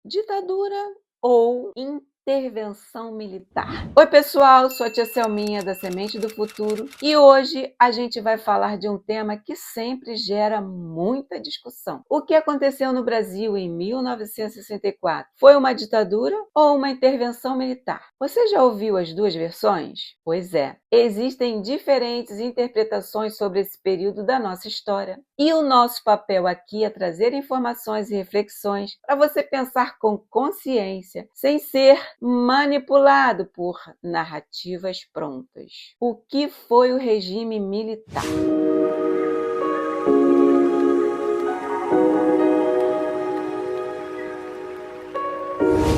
Ditadura ou intervenção militar? Oi, pessoal, sou a tia Selminha da Semente do Futuro e hoje a gente vai falar de um tema que sempre gera muita discussão. O que aconteceu no Brasil em 1964? Foi uma ditadura ou uma intervenção militar? Você já ouviu as duas versões? Pois é, existem diferentes interpretações sobre esse período da nossa história. E o nosso papel aqui é trazer informações e reflexões para você pensar com consciência, sem ser manipulado por narrativas prontas. O que foi o regime militar?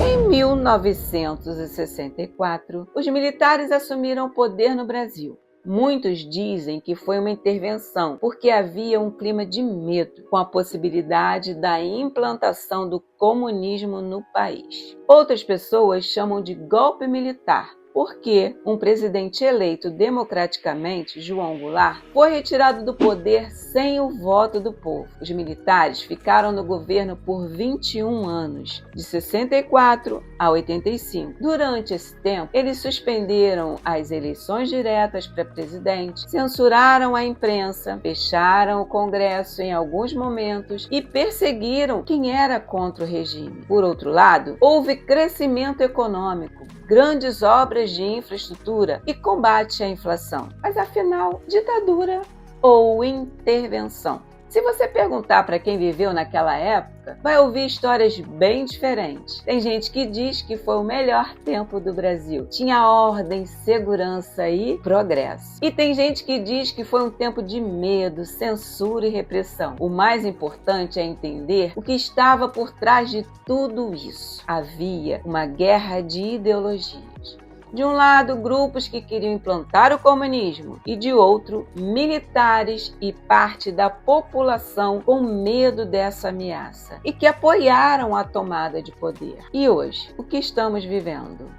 Em 1964, os militares assumiram o poder no Brasil. Muitos dizem que foi uma intervenção, porque havia um clima de medo com a possibilidade da implantação do comunismo no país. Outras pessoas chamam de golpe militar, porque um presidente eleito democraticamente, João Goulart, foi retirado do poder sem o voto do povo. Os militares ficaram no governo por 21 anos, de 64 a 85. Durante esse tempo, eles suspenderam as eleições diretas para presidente, censuraram a imprensa, fecharam o Congresso em alguns momentos e perseguiram quem era contra o regime. Por outro lado, houve crescimento econômico, grandes obras de infraestrutura e combate à inflação. Mas afinal, ditadura ou intervenção? Se você perguntar para quem viveu naquela época, vai ouvir histórias bem diferentes. Tem gente que diz que foi o melhor tempo do Brasil. Tinha ordem, segurança e progresso. E tem gente que diz que foi um tempo de medo, censura e repressão. O mais importante é entender o que estava por trás de tudo isso. Havia uma guerra de ideologias. De um lado, grupos que queriam implantar o comunismo e de outro, militares e parte da população com medo dessa ameaça e que apoiaram a tomada de poder. E hoje, o que estamos vivendo?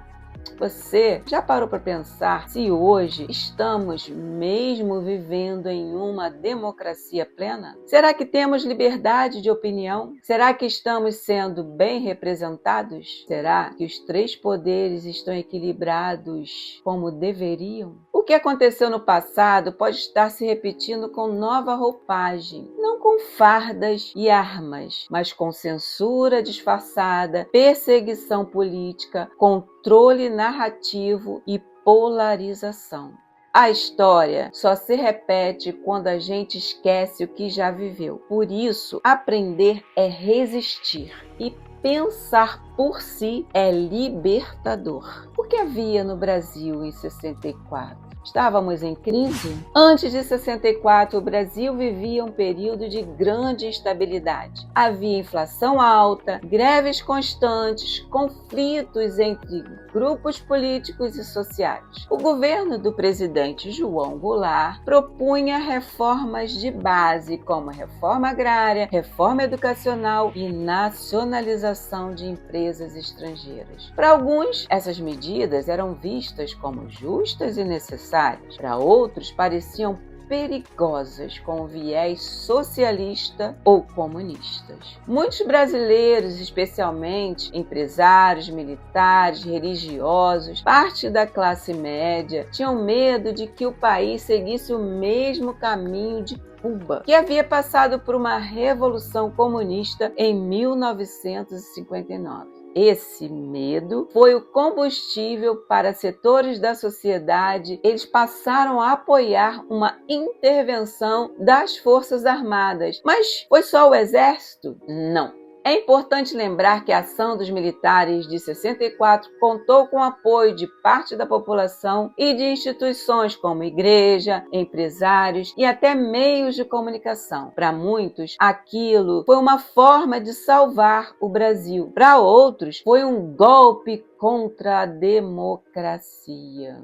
Você já parou para pensar se hoje estamos mesmo vivendo em uma democracia plena? Será que temos liberdade de opinião? Será que estamos sendo bem representados? Será que os três poderes estão equilibrados como deveriam? O que aconteceu no passado pode estar se repetindo com nova roupagem, não com fardas e armas, mas com censura disfarçada, perseguição política, controle narrativo e polarização. A história só se repete quando a gente esquece o que já viveu. Por isso, aprender é resistir e pensar por si é libertador. O que havia no Brasil em 64? Estávamos em crise? Antes de 64, o Brasil vivia um período de grande instabilidade. Havia inflação alta, greves constantes, conflitos entre grupos políticos e sociais. O governo do presidente João Goulart propunha reformas de base, como reforma agrária, reforma educacional e nacionalização de empresas estrangeiras. Para alguns, essas medidas eram vistas como justas e necessárias. Para outros, pareciam perigosas com viés socialista ou comunistas. Muitos brasileiros, especialmente empresários, militares, religiosos, parte da classe média, tinham medo de que o país seguisse o mesmo caminho de Cuba, que havia passado por uma revolução comunista em 1959. Esse medo foi o combustível para setores da sociedade. Eles passaram a apoiar uma intervenção das Forças Armadas. Mas foi só o Exército? Não. É importante lembrar que a ação dos militares de 64 contou com o apoio de parte da população e de instituições como igreja, empresários e até meios de comunicação. Para muitos, aquilo foi uma forma de salvar o Brasil. Para outros, foi um golpe contra a democracia.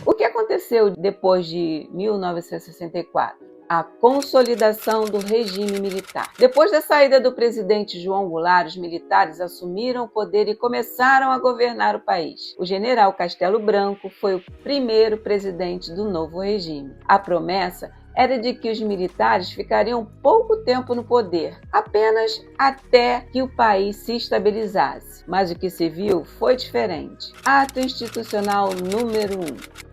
O que aconteceu depois de 1964? A consolidação do regime militar. Depois da saída do presidente João Goulart, os militares assumiram o poder e começaram a governar o país. O general Castelo Branco foi o primeiro presidente do novo regime. A promessa era de que os militares ficariam pouco tempo no poder, apenas até que o país se estabilizasse. Mas o que se viu foi diferente. Ato Institucional número 1.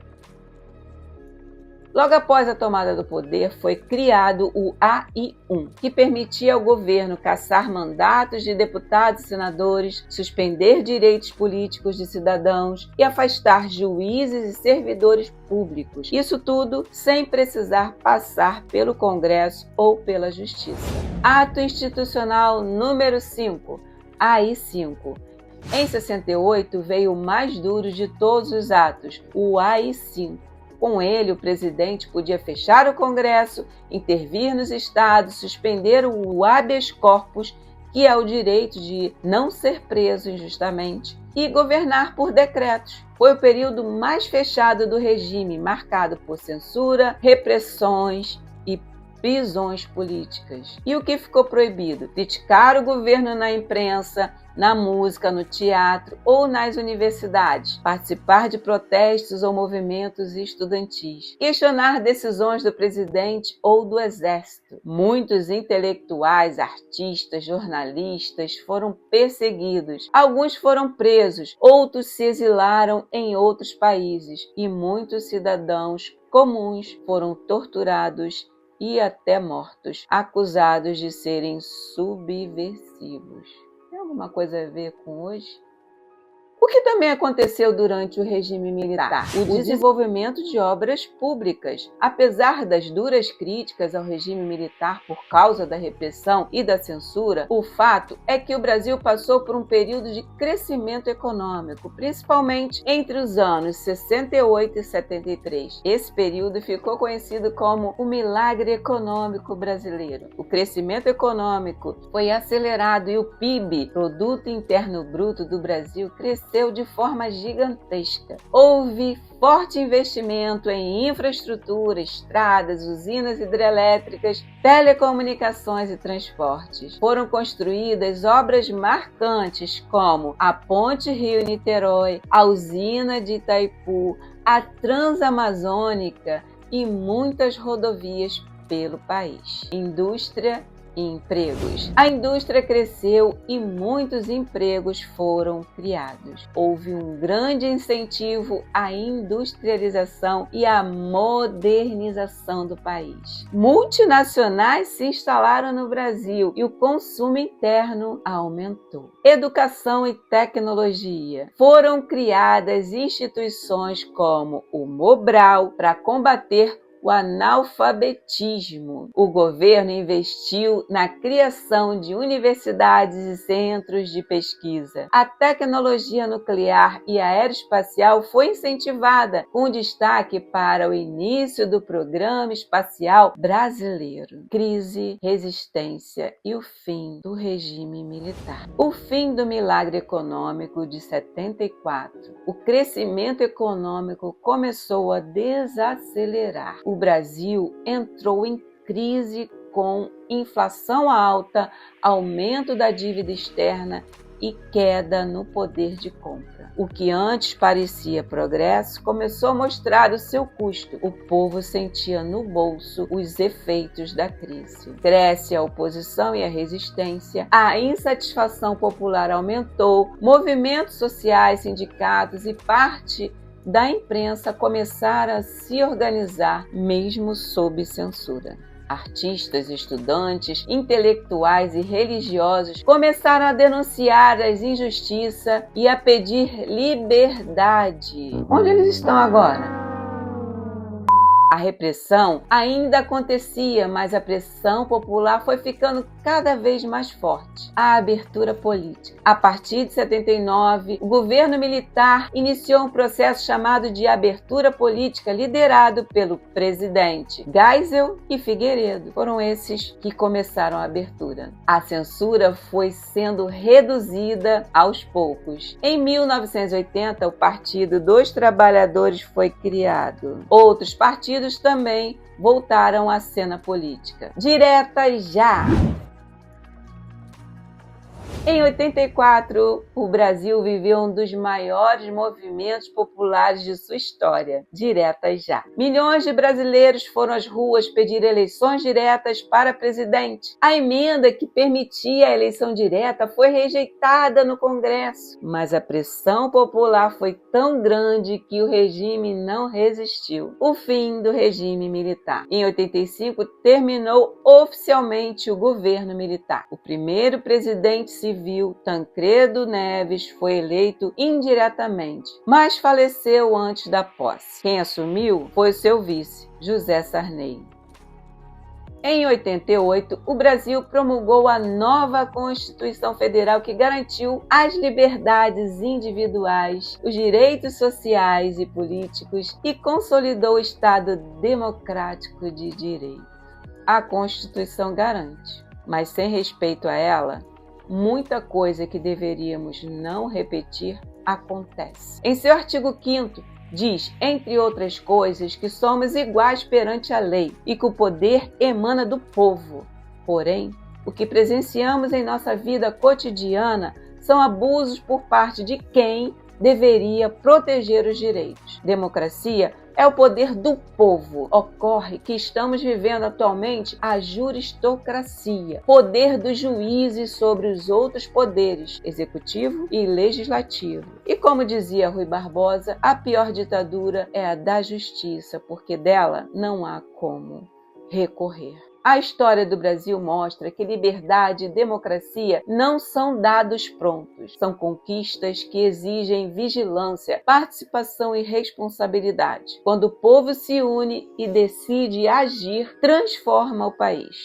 Logo após a tomada do poder, foi criado o AI-1, que permitia ao governo cassar mandatos de deputados e senadores, suspender direitos políticos de cidadãos e afastar juízes e servidores públicos. Isso tudo sem precisar passar pelo Congresso ou pela Justiça. Ato Institucional número 5, AI-5. Em 68, veio o mais duro de todos os atos, o AI-5. Com ele, o presidente podia fechar o Congresso, intervir nos estados, suspender o habeas corpus, que é o direito de não ser preso injustamente, e governar por decretos. Foi o período mais fechado do regime, marcado por censura, repressões e prisões políticas. E o que ficou proibido? Criticar o governo na imprensa, na música, no teatro ou nas universidades, participar de protestos ou movimentos estudantis, questionar decisões do presidente ou do exército. Muitos intelectuais, artistas, jornalistas foram perseguidos, alguns foram presos, outros se exilaram em outros países e muitos cidadãos comuns foram torturados e até mortos, acusados de serem subversivos. Tem alguma coisa a ver com hoje? O que também aconteceu durante o regime militar? O desenvolvimento de obras públicas. Apesar das duras críticas ao regime militar por causa da repressão e da censura, o fato é que o Brasil passou por um período de crescimento econômico, principalmente entre os anos 68 e 73. Esse período ficou conhecido como o milagre econômico brasileiro. O crescimento econômico foi acelerado e o PIB, Produto Interno Bruto do Brasil, cresceu de forma gigantesca. Houve forte investimento em infraestrutura, estradas, usinas hidrelétricas, telecomunicações e transportes. Foram construídas obras marcantes como a Ponte Rio-Niterói, a usina de Itaipu, a Transamazônica e muitas rodovias pelo país. Indústria e empregos. A indústria cresceu e muitos empregos foram criados. Houve um grande incentivo à industrialização e à modernização do país. Multinacionais se instalaram no Brasil e o consumo interno aumentou. Educação e tecnologia. Foram criadas instituições como o Mobral para combater o analfabetismo. O governo investiu na criação de universidades e centros de pesquisa. A tecnologia nuclear e aeroespacial foi incentivada, com destaque para o início do Programa Espacial Brasileiro. Crise, resistência e o fim do regime militar. O fim do milagre econômico de 74. O crescimento econômico começou a desacelerar. O Brasil entrou em crise com inflação alta, aumento da dívida externa e queda no poder de compra. O que antes parecia progresso começou a mostrar o seu custo. O povo sentia no bolso os efeitos da crise. Cresce a oposição e a resistência, a insatisfação popular aumentou, movimentos sociais, sindicatos e parte da imprensa começaram a se organizar, mesmo sob censura. Artistas, estudantes, intelectuais e religiosos começaram a denunciar as injustiças e a pedir liberdade. Onde eles estão agora? A repressão ainda acontecia, mas a pressão popular foi ficando cada vez mais forte. A abertura política. A partir de 79, o governo militar iniciou um processo chamado de abertura política, liderado pelo presidente Geisel e Figueiredo. Foram esses que começaram a abertura. A censura foi sendo reduzida aos poucos. Em 1980, o Partido dos Trabalhadores foi criado. Outros partidos também voltaram à cena política. Direta já! Em 84, o Brasil viveu um dos maiores movimentos populares de sua história, Diretas Já. Milhões de brasileiros foram às ruas pedir eleições diretas para presidente. A emenda que permitia a eleição direta foi rejeitada no Congresso, mas a pressão popular foi tão grande que o regime não resistiu. O fim do regime militar. Em 85, terminou oficialmente o governo militar. O primeiro presidente civil, Tancredo Neves, foi eleito indiretamente, mas faleceu antes da posse. Quem assumiu foi seu vice, José Sarney. Em 88, o Brasil promulgou a nova Constituição Federal que garantiu as liberdades individuais, os direitos sociais e políticos e consolidou o Estado democrático de direito. A Constituição garante, mas sem respeito a ela, muita coisa que deveríamos não repetir acontece. Em seu artigo 5º, diz, entre outras coisas, que somos iguais perante a lei e que o poder emana do povo. Porém, o que presenciamos em nossa vida cotidiana são abusos por parte de quem deveria proteger os direitos. Democracia é o poder do povo. Ocorre que estamos vivendo atualmente a juristocracia, poder dos juízes sobre os outros poderes, executivo e legislativo. E como dizia Rui Barbosa, a pior ditadura é a da justiça, porque dela não há como recorrer. A história do Brasil mostra que liberdade e democracia não são dados prontos, são conquistas que exigem vigilância, participação e responsabilidade. Quando o povo se une e decide agir, transforma o país.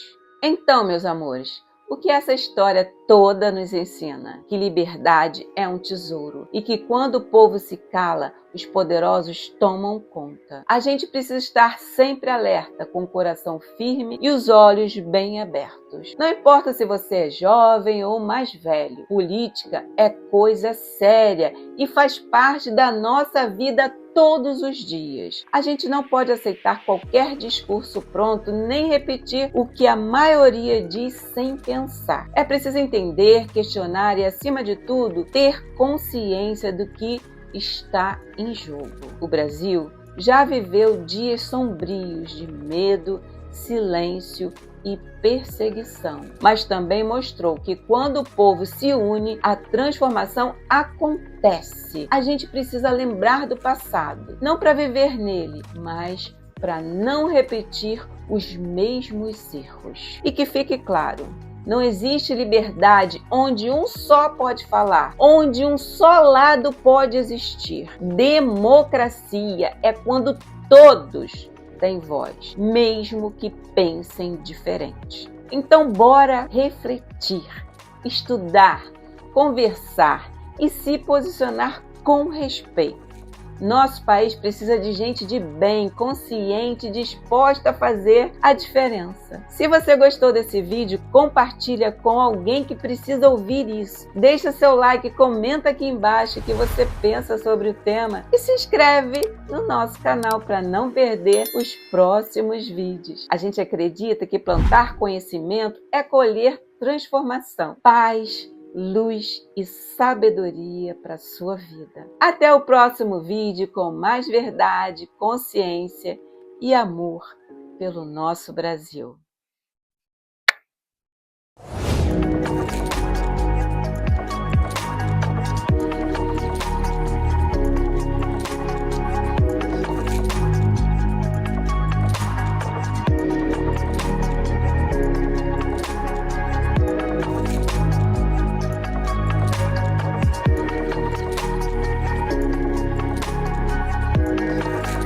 Então, meus amores, o que essa história toda nos ensina? Que liberdade é um tesouro e que quando o povo se cala, os poderosos tomam conta. A gente precisa estar sempre alerta, com o coração firme e os olhos bem abertos. Não importa se você é jovem ou mais velho, política é coisa séria e faz parte da nossa vida todos os dias. A gente não pode aceitar qualquer discurso pronto, nem repetir o que a maioria diz sem pensar. É preciso entender, questionar e, acima de tudo, ter consciência do que está em jogo. O Brasil já viveu dias sombrios de medo, silêncio e perseguição, mas também mostrou que quando o povo se une, a transformação acontece. A gente precisa lembrar do passado, não para viver nele, mas para não repetir os mesmos erros. E que fique claro, não existe liberdade onde um só pode falar, onde um só lado pode existir. Democracia é quando todos têm voz, mesmo que pensem diferente. Então, bora refletir, estudar, conversar e se posicionar com respeito. Nosso país precisa de gente de bem, consciente, disposta a fazer a diferença. Se você gostou desse vídeo, compartilha com alguém que precisa ouvir isso. Deixa seu like, comenta aqui embaixo o que você pensa sobre o tema e se inscreve no nosso canal para não perder os próximos vídeos. A gente acredita que plantar conhecimento é colher transformação, paz, luz e sabedoria para a sua vida. Até o próximo vídeo com mais verdade, consciência e amor pelo nosso Brasil.